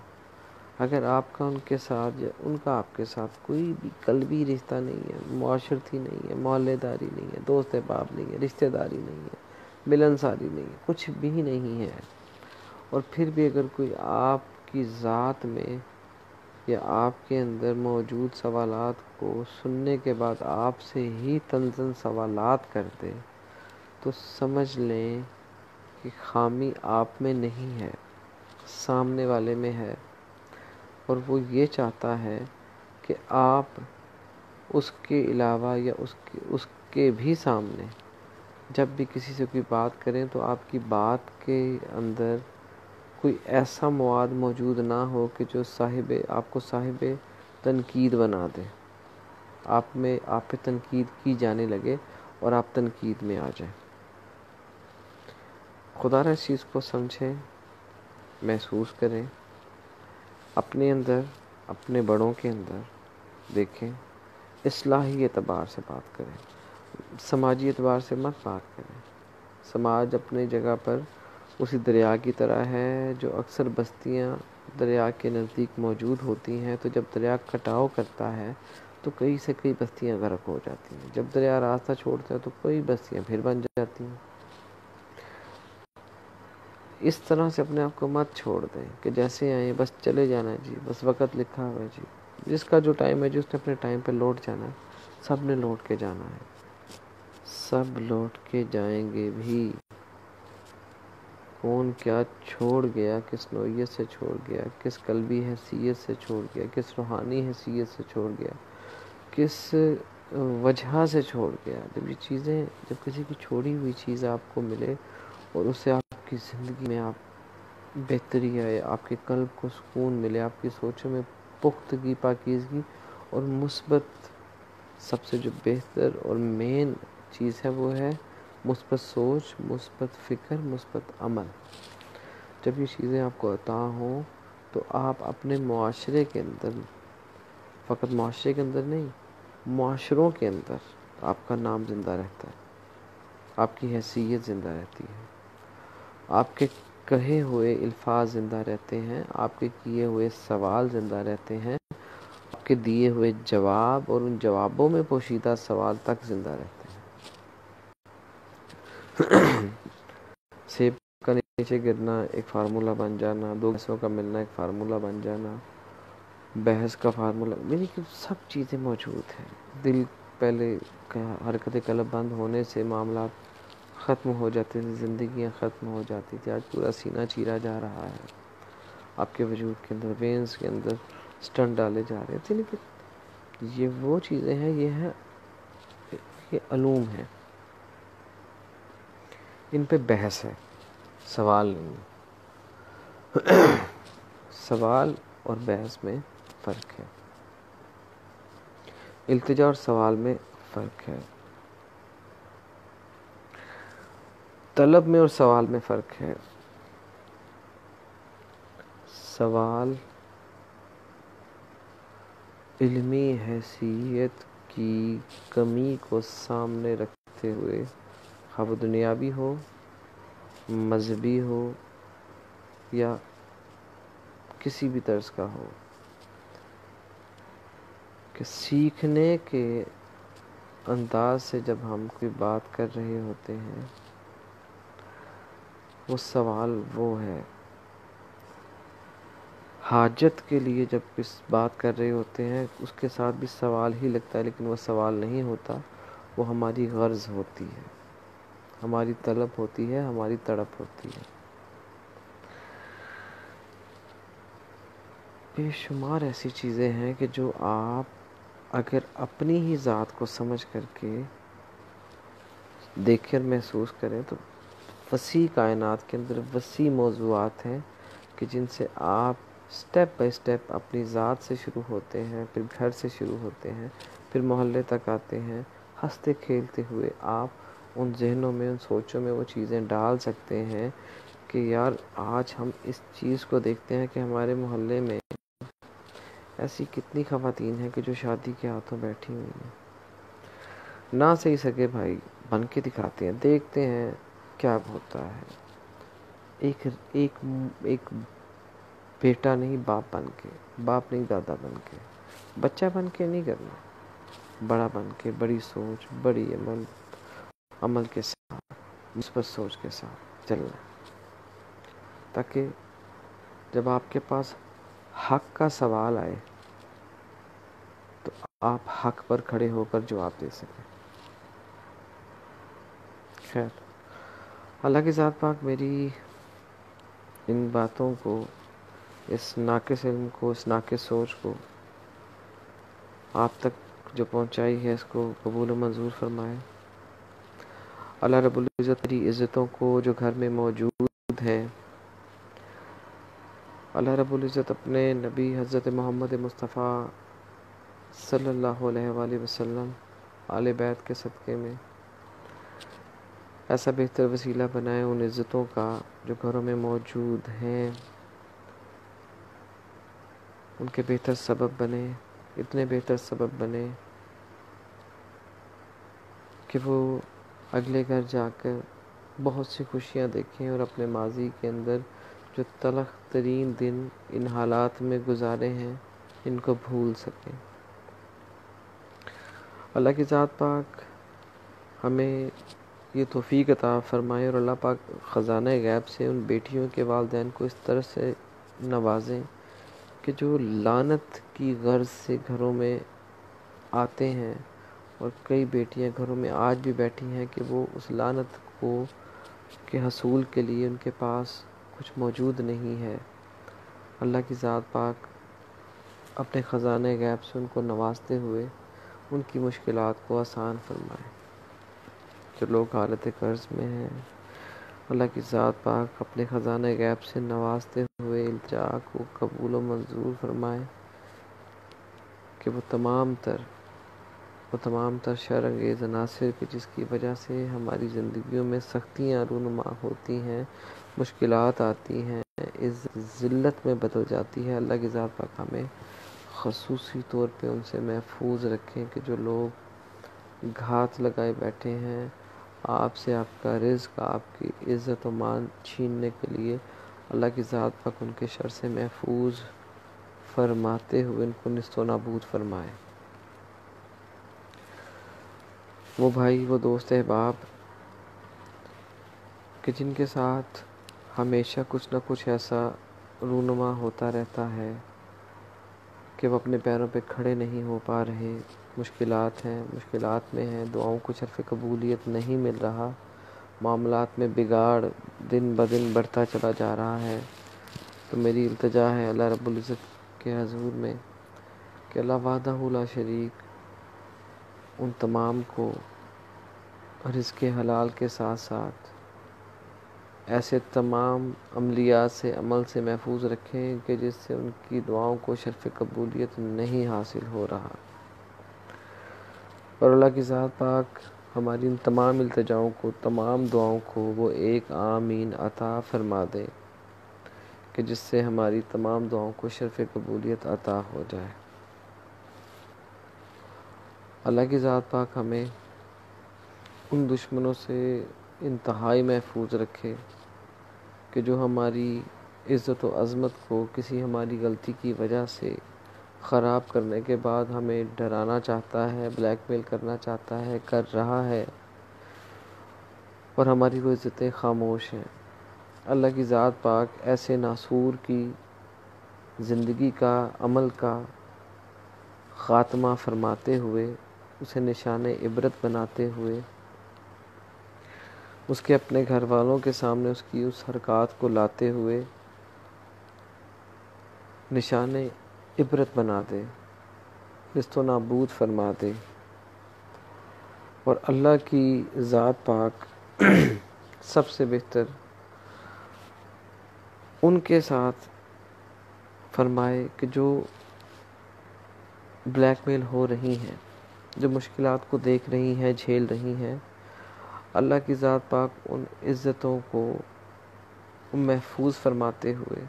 اگر آپ کا ان کے ساتھ یا ان کا آپ کے ساتھ کوئی بھی قلبی رشتہ نہیں ہے، معاشرتی نہیں ہے، محلے داری نہیں ہے، دوست احباب نہیں ہے، رشتہ داری نہیں ہے، ملنساری نہیں ہے، کچھ بھی نہیں ہے، اور پھر بھی اگر کوئی آپ کی ذات میں یا آپ کے اندر موجود سوالات کو سننے کے بعد آپ سے ہی تنزن سوالات کرتے، تو سمجھ لیں کہ خامی آپ میں نہیں ہے، سامنے والے میں ہے، اور وہ یہ چاہتا ہے کہ آپ اس کے علاوہ یا اس کے بھی سامنے جب بھی کسی سے کوئی بات کریں تو آپ کی بات کے اندر کوئی ایسا مواد موجود نہ ہو کہ جو آپ کو صاحب تنقید بنا دے، آپ پہ تنقید کی جانے لگے اور آپ تنقید میں آ جائیں. خدا را اس چیز کو سمجھیں، محسوس کریں، اپنے اندر، اپنے بڑوں کے اندر دیکھیں، اصلاحی اعتبار سے بات کریں، سماجی اعتبار سے مت بات کریں. سماج اپنے جگہ پر اسی دریا کی طرح ہے جو اکثر بستیاں دریا کے نزدیک موجود ہوتی ہیں، تو جب دریا کٹاؤ کرتا ہے تو کئی سے کئی بستیاں غرق ہو جاتی ہیں. جب دریا راستہ چھوڑتا ہے تو کئی بستیاں پھر بن جاتی ہیں. اس طرح سے اپنے آپ کو مت چھوڑ دیں کہ جیسے آئیں بس چلے جانا ہے جی، بس وقت لکھا ہوا ہے جی، جس کا جو ٹائم ہے جس نے اپنے ٹائم پہ لوٹ جانا ہے، سب نے لوٹ کے جانا ہے، سب لوٹ کے جائیں گے بھی. کون کیا چھوڑ گیا، کس نوعیت سے چھوڑ گیا، کس قلبی حیثیت سے چھوڑ گیا، کس روحانی حیثیت سے چھوڑ گیا، کس وجہ سے چھوڑ گیا. جب کسی کی چھوڑی ہوئی چیز آپ کو ملے اور اسے آپ کی زندگی میں آپ بہتری آئے، آپ کے قلب کو سکون ملے، آپ کی سوچوں میں پختگی، پاکیزگی اور مثبت، سب سے جو بہتر اور مین چیز ہے وہ ہے مثبت سوچ، مثبت فکر، مثبت عمل. جب یہ چیزیں آپ کو عطا ہوں تو آپ اپنے معاشرے کے اندر، فقط معاشرے کے اندر نہیں، معاشروں کے اندر آپ کا نام زندہ رہتا ہے، آپ کی حیثیت زندہ رہتی ہے، آپ کے کہے ہوئے الفاظ زندہ رہتے ہیں، آپ کے کیے ہوئے سوال زندہ رہتے ہیں، آپ کے دیے ہوئے جواب اور ان جوابوں میں پوشیدہ سوال تک زندہ رہتے ہیں. سیب کا نیچے گرنا ایک فارمولہ بن جانا، دو گیسوں کا ملنا ایک فارمولہ بن جانا، بحث کا فارمولہ، یعنی کہ سب چیزیں موجود ہیں. دل پہلے حرکت قلب بند ہونے سے معاملات ختم ہو جاتے تھے، زندگیاں ختم ہو جاتی تھی. آج پورا سینہ چیرا جا رہا ہے، آپ کے وجود کے اندر، وینز کے اندر سٹنٹ ڈالے جا رہے تھے. لیکن یہ وہ چیزیں ہیں، یہ علوم ہیں، ان پہ بحث ہے، سوال نہیں. سوال اور بحث میں فرق ہے، التجا اور سوال میں فرق ہے، طلب میں اور سوال میں فرق ہے. سوال علمی حیثیت کی کمی کو سامنے رکھتے ہوئے، خواہ وہ دنیاوی ہو، مذہبی ہو یا کسی بھی طرز کا ہو، کہ سیکھنے کے انداز سے جب ہم کوئی بات کر رہے ہوتے ہیں، وہ سوال وہ ہے. حاجت کے لیے جب اس بات کر رہے ہوتے ہیں اس کے ساتھ بھی سوال ہی لگتا ہے، لیکن وہ سوال نہیں ہوتا، وہ ہماری غرض ہوتی ہے، ہماری طلب ہوتی ہے، ہماری تڑپ ہوتی ہے. بے شمار ایسی چیزیں ہیں کہ جو آپ اگر اپنی ہی ذات کو سمجھ کر کے دیکھ کر محسوس کریں تو وسیع کائنات کے اندر وسیع موضوعات ہیں کہ جن سے آپ سٹیپ بائی سٹیپ اپنی ذات سے شروع ہوتے ہیں، پھر گھر سے شروع ہوتے ہیں، پھر محلے تک آتے ہیں. ہنستے کھیلتے ہوئے آپ ان ذہنوں میں، ان سوچوں میں وہ چیزیں ڈال سکتے ہیں کہ یار آج ہم اس چیز کو دیکھتے ہیں کہ ہمارے محلے میں ایسی کتنی خواتین ہیں کہ جو شادی کے ہاتھوں بیٹھی ہوئی ہیں، نہ صحیح سکے بھائی بن کے دکھاتے ہیں، دیکھتے ہیں کیا ہوتا ہے. ایک ایک ایک بیٹا نہیں، باپ بن کے، باپ نہیں دادا بن کے، بچہ بن کے نہیں کرنا، بڑا بن کے، بڑی سوچ، بڑی عمل کے ساتھ، مثبت سوچ کے ساتھ چلنا، تاکہ جب آپ کے پاس حق کا سوال آئے تو آپ حق پر کھڑے ہو کر جواب دے سکیں. خیر، اللہ کی ذات پاک میری ان باتوں کو، اس ناقص علم کو، اس ناقص سوچ کو آپ تک جو پہنچائی ہے اس کو قبول و منظور فرمائے. اللہ رب العزت کی عزتوں کو جو گھر میں موجود ہے، اللہ رب العزت اپنے نبی حضرت محمد مصطفیٰ صلی اللہ علیہ وآلہ وسلم آل بیت کے صدقے میں ایسا بہتر وسیلہ بنائے ان عزتوں کا جو گھروں میں موجود ہیں، ان کے بہتر سبب بنے، اتنے بہتر سبب بنے کہ وہ اگلے گھر جا کر بہت سی خوشیاں دیکھیں اور اپنے ماضی کے اندر جو تلخ ترین دن ان حالات میں گزارے ہیں ان کو بھول سکیں. اللہ کی ذات پاک ہمیں یہ توفیق عطا فرمائے اور اللہ پاک خزانہ غیب سے ان بیٹیوں کے والدین کو اس طرح سے نوازیں کہ جو لعنت کی غرض سے گھروں میں آتے ہیں، اور کئی بیٹیاں گھروں میں آج بھی بیٹھی ہیں کہ وہ اس لعنت کو کے حصول کے لیے ان کے پاس کچھ موجود نہیں ہے. اللہ کی ذات پاک اپنے خزانہ غیب سے ان کو نوازتے ہوئے ان کی مشکلات کو آسان فرمائے. جو لوگ حالت قرض میں ہیں، اللہ کی ذات پاک اپنے خزانہ غیب سے نوازتے ہوئے التجا کو قبول و منظور فرمائے کہ وہ تمام تر شر انگیز عناصر کی جس کی وجہ سے ہماری زندگیوں میں سختیاں رونما ہوتی ہیں، مشکلات آتی ہیں، اس ذلت میں بدل جاتی ہے، اللہ کی ذات پاک ہمیں خصوصی طور پہ ان سے محفوظ رکھیں کہ جو لوگ گھات لگائے بیٹھے ہیں آپ سے، آپ کا رزق، آپ کی عزت و مان چھیننے کے لیے. اللہ کی ذات پاک ان کے شر سے محفوظ فرماتے ہوئے ان کو نیست و نابود فرمائے. وہ بھائی، وہ دوست احباب کہ جن کے ساتھ ہمیشہ کچھ نہ کچھ ایسا رونما ہوتا رہتا ہے کہ وہ اپنے پیروں پہ کھڑے نہیں ہو پا رہے، مشکلات ہیں، مشکلات میں ہیں، دعاؤں کو شرف قبولیت نہیں مل رہا، معاملات میں بگاڑ دن بدن بڑھتا چلا جا رہا ہے، تو میری التجا ہے اللہ رب العزت کے حضور میں کہ اللہ وحدہ لا شریک ان تمام کو رزق حلال کے ساتھ ساتھ ایسے تمام عملیات سے، عمل سے محفوظ رکھیں کہ جس سے ان کی دعاؤں کو شرف قبولیت نہیں حاصل ہو رہا. اور اللہ کی ذات پاک ہماری ان تمام التجاؤں کو، تمام دعاؤں کو وہ ایک آمین عطا فرما دے کہ جس سے ہماری تمام دعاؤں کو شرف قبولیت عطا ہو جائے. اللہ کی ذات پاک ہمیں ان دشمنوں سے انتہائی محفوظ رکھے کہ جو ہماری عزت و عظمت کو کسی ہماری غلطی کی وجہ سے خراب کرنے کے بعد ہمیں ڈرانا چاہتا ہے، بلیک میل کرنا چاہتا ہے، کر رہا ہے، اور ہماری وہ عزتیں خاموش ہیں. اللہ کی ذات پاک ایسے ناسور کی زندگی کا، عمل کا خاتمہ فرماتے ہوئے، اسے نشان عبرت بناتے ہوئے، اس کے اپنے گھر والوں کے سامنے اس کی اس حرکات کو لاتے ہوئے نشان عبرت بنا دے، نیست و نابود فرما دے. اور اللہ کی ذات پاک سب سے بہتر ان کے ساتھ فرمائے کہ جو بلیک میل ہو رہی ہیں، جو مشکلات کو دیکھ رہی ہیں، جھیل رہی ہیں، اللہ کی ذات پاک ان عزتوں کو محفوظ فرماتے ہوئے،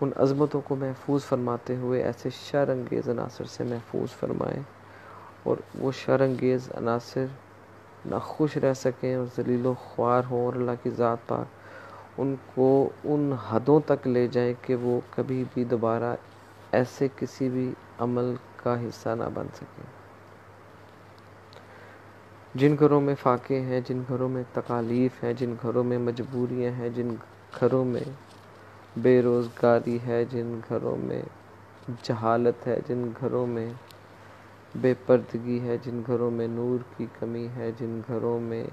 ان عظمتوں کو محفوظ فرماتے ہوئے ایسے شر انگیز عناصر سے محفوظ فرمائے، اور وہ شر انگیز عناصر نہ خوش رہ سکیں اور ذلیل و خوار ہوں، اور اللہ کی ذات پاک ان کو ان حدوں تک لے جائیں کہ وہ کبھی بھی دوبارہ ایسے کسی بھی عمل کا حصہ نہ بن سکیں۔ جن گھروں میں فاقے ہیں، جن گھروں میں تکالیف ہیں، جن گھروں میں مجبوریاں ہیں، جن گھروں میں بے روزگاری ہے، جن گھروں میں جہالت ہے، جن گھروں میں بے پردگی ہے، جن گھروں میں نور کی کمی ہے، جن گھروں میں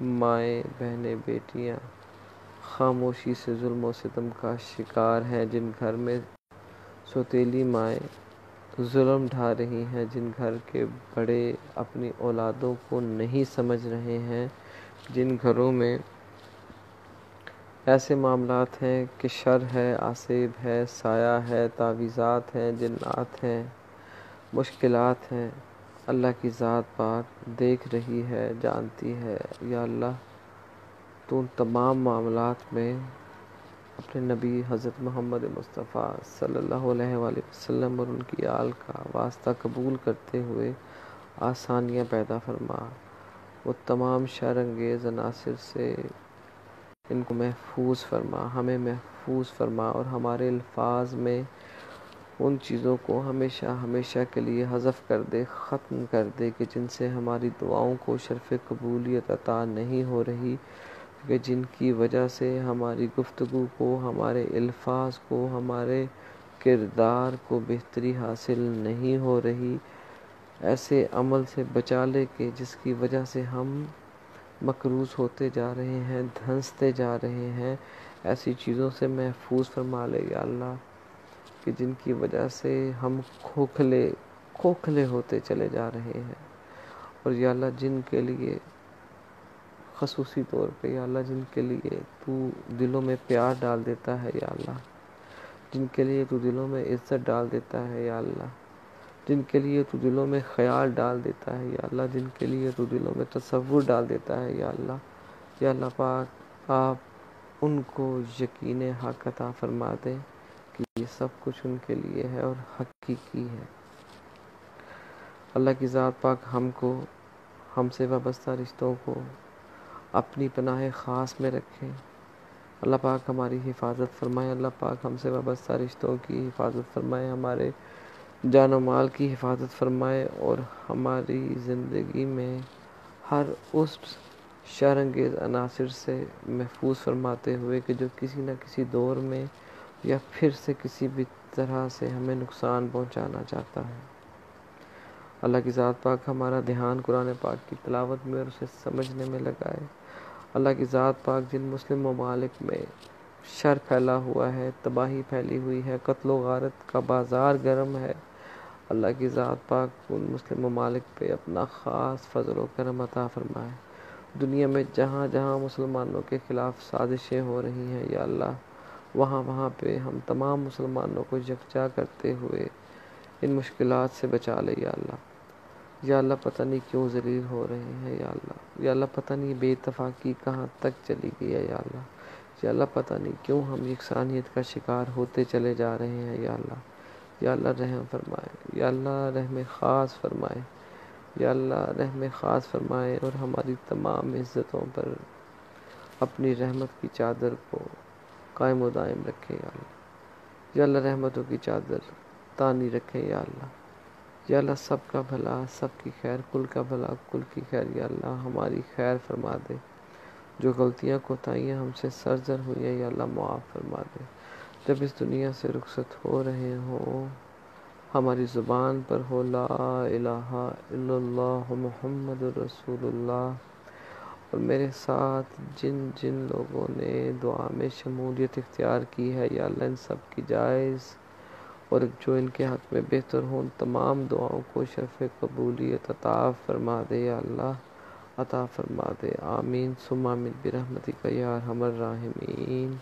مائیں بہنیں بیٹیاں خاموشی سے ظلم و ستم کا شکار ہیں، جن گھر میں سوتیلی مائیں ظلم ڈھا رہی ہیں، جن گھر کے بڑے اپنی اولادوں کو نہیں سمجھ رہے ہیں، جن گھروں میں ایسے معاملات ہیں کہ شر ہے، آسیب ہے، سایہ ہے، تعویذات ہیں، جنات ہیں، مشکلات ہیں، اللہ کی ذات پاک دیکھ رہی ہے، جانتی ہے۔ یا اللہ، تو ان تمام معاملات میں اپنے نبی حضرت محمد مصطفیٰ صلی اللہ علیہ وآلہ وسلم اور ان کی آل کا واسطہ قبول کرتے ہوئے آسانیاں پیدا فرما، وہ تمام شر انگیز عناصر سے ان کو محفوظ فرما، ہمیں محفوظ فرما، اور ہمارے الفاظ میں ان چیزوں کو ہمیشہ ہمیشہ کے لیے حذف کر دے، ختم کر دے کہ جن سے ہماری دعاؤں کو شرف قبولیت عطا نہیں ہو رہی، کہ جن کی وجہ سے ہماری گفتگو کو، ہمارے الفاظ کو، ہمارے کردار کو بہتری حاصل نہیں ہو رہی۔ ایسے عمل سے بچا لے کہ جس کی وجہ سے ہم مکروز ہوتے جا رہے ہیں، دھنستے جا رہے ہیں، ایسی چیزوں سے محفوظ فرما لے یا اللہ، کہ جن کی وجہ سے ہم کھوکھلے ہوتے چلے جا رہے ہیں۔ اور یا اللہ، جن کے لیے خصوصی طور پہ یا اللہ، جن کے لیے تو دلوں میں پیار ڈال دیتا ہے یا اللہ، جن کے لیے تو دلوں میں عزت ڈال دیتا ہے یا اللہ، جن کے لیے تو دلوں میں خیال ڈال دیتا ہے یا اللہ، جن کے لیے تو دلوں میں تصور ڈال دیتا ہے یا اللہ پاک، آپ ان کو یقین حق عطا فرما دیں کہ یہ سب کچھ ان کے لیے ہے اور حقیقی ہے۔ اللہ کی ذات پاک ہم کو، ہم سے وابستہ رشتوں کو اپنی پناہ خاص میں رکھیں۔ اللہ پاک ہماری حفاظت فرمائے، اللہ پاک ہم سے وابستہ رشتوں کی حفاظت فرمائے، ہمارے جان و مال کی حفاظت فرمائے، اور ہماری زندگی میں ہر اس شر انگیز عناصر سے محفوظ فرماتے ہوئے کہ جو کسی نہ کسی دور میں یا پھر سے کسی بھی طرح سے ہمیں نقصان پہنچانا چاہتا ہے۔ اللہ کی ذات پاک ہمارا دھیان قرآن پاک کی تلاوت میں اور اسے سمجھنے میں لگائے۔ اللہ کی ذات پاک جن مسلم ممالک میں شر پھیلا ہوا ہے، تباہی پھیلی ہوئی ہے، قتل و غارت کا بازار گرم ہے، اللہ کی ذات پاک ان مسلم ممالک پہ اپنا خاص فضل و کرم عطا فرمائے۔ دنیا میں جہاں جہاں مسلمانوں کے خلاف سازشیں ہو رہی ہیں یا اللہ، وہاں پہ ہم تمام مسلمانوں کو یکجا کرتے ہوئے ان مشکلات سے بچا لے یا اللہ۔ یا اللہ، پتہ نہیں کیوں ذلیل ہو رہے ہیں یا اللہ، یا اللہ پتہ نہیں بے اتفاقی کہاں تک چلی گئی ہے یا اللہ، یا اللہ پتہ نہیں کیوں ہم یکسانیت کا شکار ہوتے چلے جا رہے ہیں یا اللہ۔ یا اللہ رحم فرمائے، یا اللہ رحم خاص فرمائے، یا اللہ رحم خاص فرمائے، اور ہماری تمام عزتوں پر اپنی رحمت کی چادر کو قائم و دائم رکھے یا اللہ۔ یا اللہ رحمتوں کی چادر تانی رکھے یا اللہ۔ یا اللہ سب کا بھلا، سب کی خیر، کل کا بھلا، کل کی خیر، یا اللہ ہماری خیر فرما دے۔ جو غلطیاں کوتاہیاں ہم سے سرزر ہوئی ہیں یا اللہ معاف فرما دے۔ جب اس دنیا سے رخصت ہو رہے ہوں، ہماری زبان پر ہو لا الہ الا اللہ محمد رسول اللہ، اور میرے ساتھ جن جن لوگوں نے دعا میں شمولیت اختیار کی ہے یا اللہ، ان سب کی جائز اور جو ان کے حق میں بہتر ہوں، ان تمام دعاؤں کو شرف قبولیت عطا فرما دے یا اللہ، عطا فرما دے۔ آمین ثم آمین برحمتک یا ارحم الراحمین۔